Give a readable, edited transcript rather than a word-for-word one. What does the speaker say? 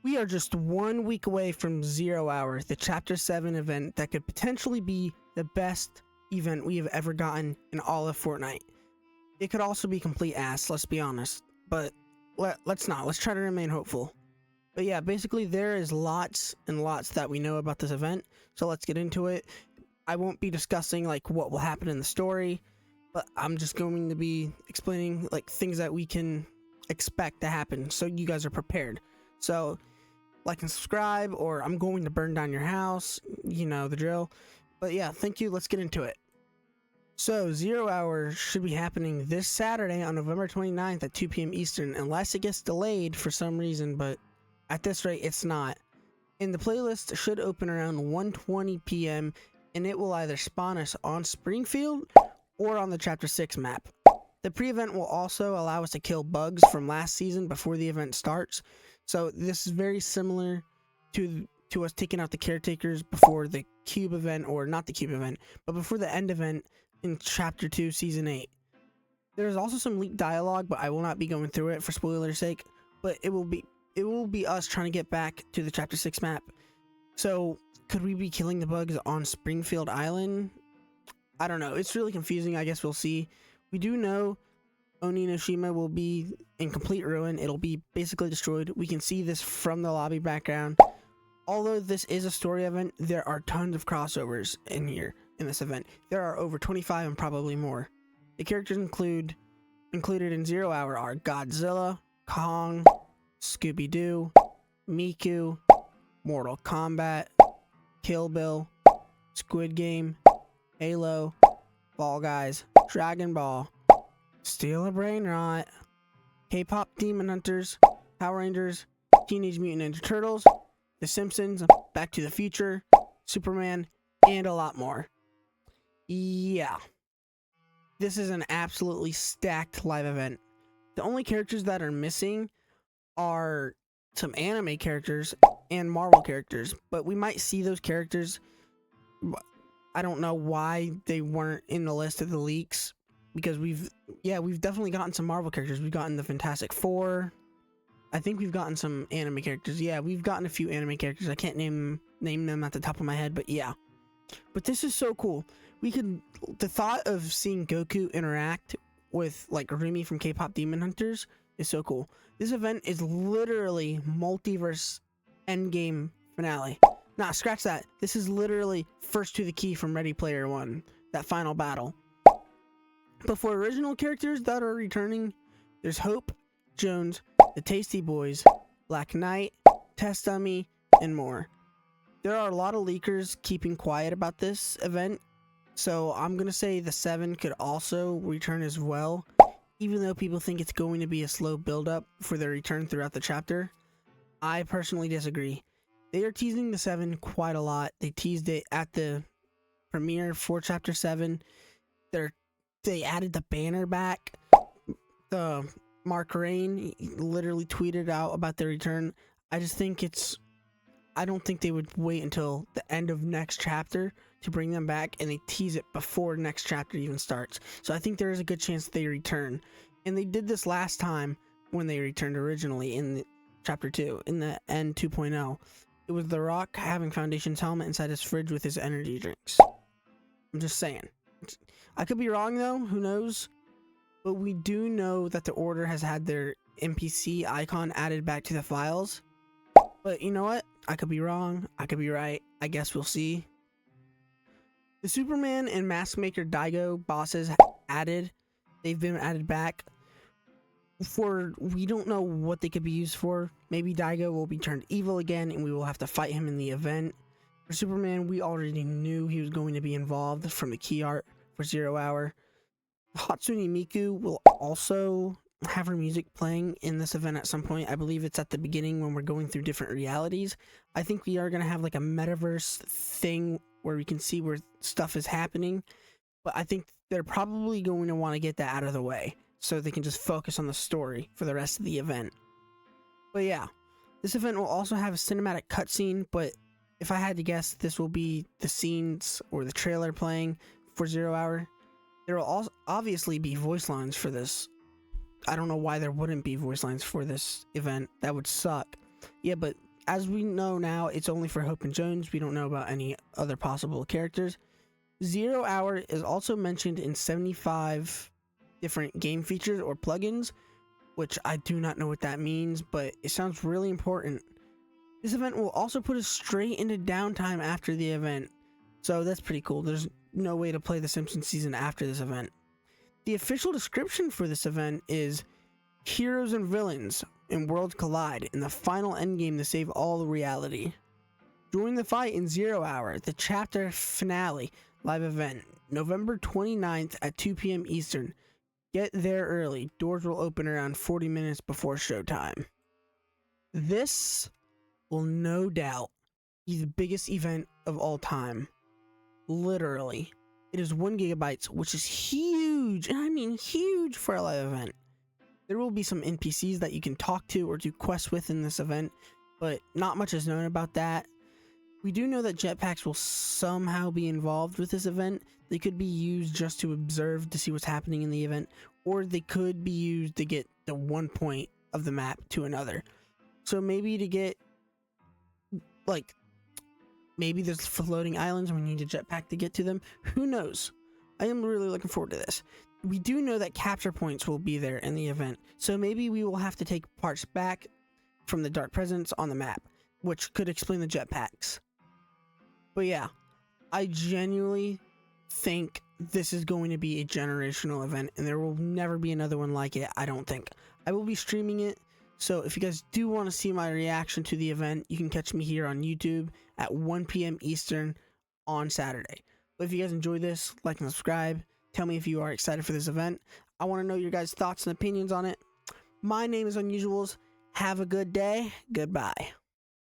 We are just 1 week away from 0 Hour, the Chapter 7 event that could potentially be the best event we have ever gotten in all of Fortnite. It could also be complete ass, let's be honest, but let's not. Let's try to remain hopeful. But yeah, basically there is lots and lots that we know about this event, so let's get into it. I won't be discussing like what will happen in the story, but I'm just going to be explaining like things that we can expect to happen so you guys are prepared. So like and subscribe, or I'm going to burn down your house, you know the drill. But yeah, thank you. Let's get into it. So 0 Hour should be happening this Saturday on November 29th at 2 p.m. Eastern, unless it gets delayed for some reason, but at this rate it's not. And the playlist should open around 1:20 p.m. and it will either spawn us on Springfield or on the Chapter 6 map. The pre-event will also allow us to kill bugs from last season before the event starts. So this is very similar to us taking out the caretakers before the cube event, or not the cube event, but before the end event in Chapter 2 Season 8. There's also some leaked dialogue, but I will not be going through it for spoiler's sake. But it will be us trying to get back to the Chapter 6 map. So could we be killing the bugs on Springfield Island? I don't know. It's really confusing. I guess we'll see. We do know Oninoshima will be in complete ruin. It'll be basically destroyed. We can see this from the lobby background. Although this is a story event, there are tons of crossovers in this event. There are over 25 and probably more. The characters included in 0 Hour are Godzilla, Kong, Scooby-Doo, Miku, Mortal Kombat, Kill Bill, Squid Game, Halo, Fall Guys, Dragon Ball, Steal a Brain Rot, K-pop Demon Hunters, Power Rangers, Teenage Mutant Ninja Turtles, The Simpsons, Back to the Future, Superman, and a lot more. Yeah. This is an absolutely stacked live event. The only characters that are missing are some anime characters and Marvel characters, but we might see those characters. I don't know why they weren't in the list of the leaks, because we've definitely gotten some Marvel characters. We've gotten the Fantastic Four. I think we've gotten some anime characters. Yeah, we've gotten a few anime characters. I can't name them at the top of my head, but yeah. But this is so cool. The thought of seeing Goku interact with like Rumi from K-pop Demon Hunters is so cool. This event is literally multiverse endgame finale. Nah, scratch that. This is literally first to the key from Ready Player One, that final battle. But for original characters that are returning, there's Hope, Jones, the Tasty Boys, Black Knight, Test Dummy, and more. There are a lot of leakers keeping quiet about this event, so I'm going to say the 7 could also return as well, even though people think it's going to be a slow build-up for their return throughout the chapter. I personally disagree. They are teasing the 7 quite a lot. They teased it at the premiere for Chapter 7. They added the banner back. The Mark Rain literally tweeted out about their return. I don't think they would wait until the end of next chapter to bring them back, and they tease it before next chapter even starts. So I think there is a good chance they return. And they did this last time when they returned originally in Chapter 2, in the End 2.0. It was The Rock having Foundation's helmet inside his fridge with his energy drinks. I'm just saying. I could be wrong though, who knows? But we do know that the Order has had their NPC icon added back to the files. But you know what? I could be wrong. I could be right. I guess we'll see. The Superman and Mask Maker Daigo bosses added. They've been added back. We don't know what they could be used for. Maybe Daigo will be turned evil again and we will have to fight him in the event. For Superman, we already knew he was going to be involved from the key art for 0 Hour. Hatsune Miku will also have her music playing in this event at some point. I believe it's at the beginning when we're going through different realities. I think we are going to have like a metaverse thing where we can see where stuff is happening. But I think they're probably going to want to get that out of the way so they can just focus on the story for the rest of the event. But yeah, this event will also have a cinematic cutscene, but if I had to guess, this will be the scenes or the trailer playing for 0 Hour. There will also obviously be voice lines for this. I don't know why there wouldn't be voice lines for this event. That would suck. Yeah, but as we know now, it's only for Hope and Jones. We don't know about any other possible characters. 0 Hour is also mentioned in 75 different game features or plugins, which I do not know what that means, but it sounds really important. This event will also put us straight into downtime after the event, so that's pretty cool. There's no way to play the Simpsons season after this event. The official description for this event is heroes and villains and worlds collide in the final endgame to save all the reality. Join the fight in 0 Hour, the chapter finale live event, November 29th at 2 p.m. Eastern. Get there early. Doors will open around 40 minutes before showtime. This will no doubt be the biggest event of all time. Literally. It is 1 gigabyte, which is huge, and I mean huge for a live event. There will be some NPCs that you can talk to or do quests with in this event, but not much is known about that. We do know that jetpacks will somehow be involved with this event. They could be used just to observe to see what's happening in the event, or they could be used to get to one point of the map to another. So maybe to get, like, maybe there's floating islands and we need a jetpack to get to them. Who knows? I am really looking forward to this. We do know that capture points will be there in the event, so maybe we will have to take parts back from the dark presence on the map, which could explain the jetpacks. But yeah, I genuinely think this is going to be a generational event, and there will never be another one like it, I don't think. I will be streaming it, so if you guys do want to see my reaction to the event, you can catch me here on YouTube at 1 p.m. Eastern on Saturday. But if you guys enjoyed this, like and subscribe. Tell me if you are excited for this event. I want to know your guys' thoughts and opinions on it. My name is Unusuals. Have a good day. Goodbye.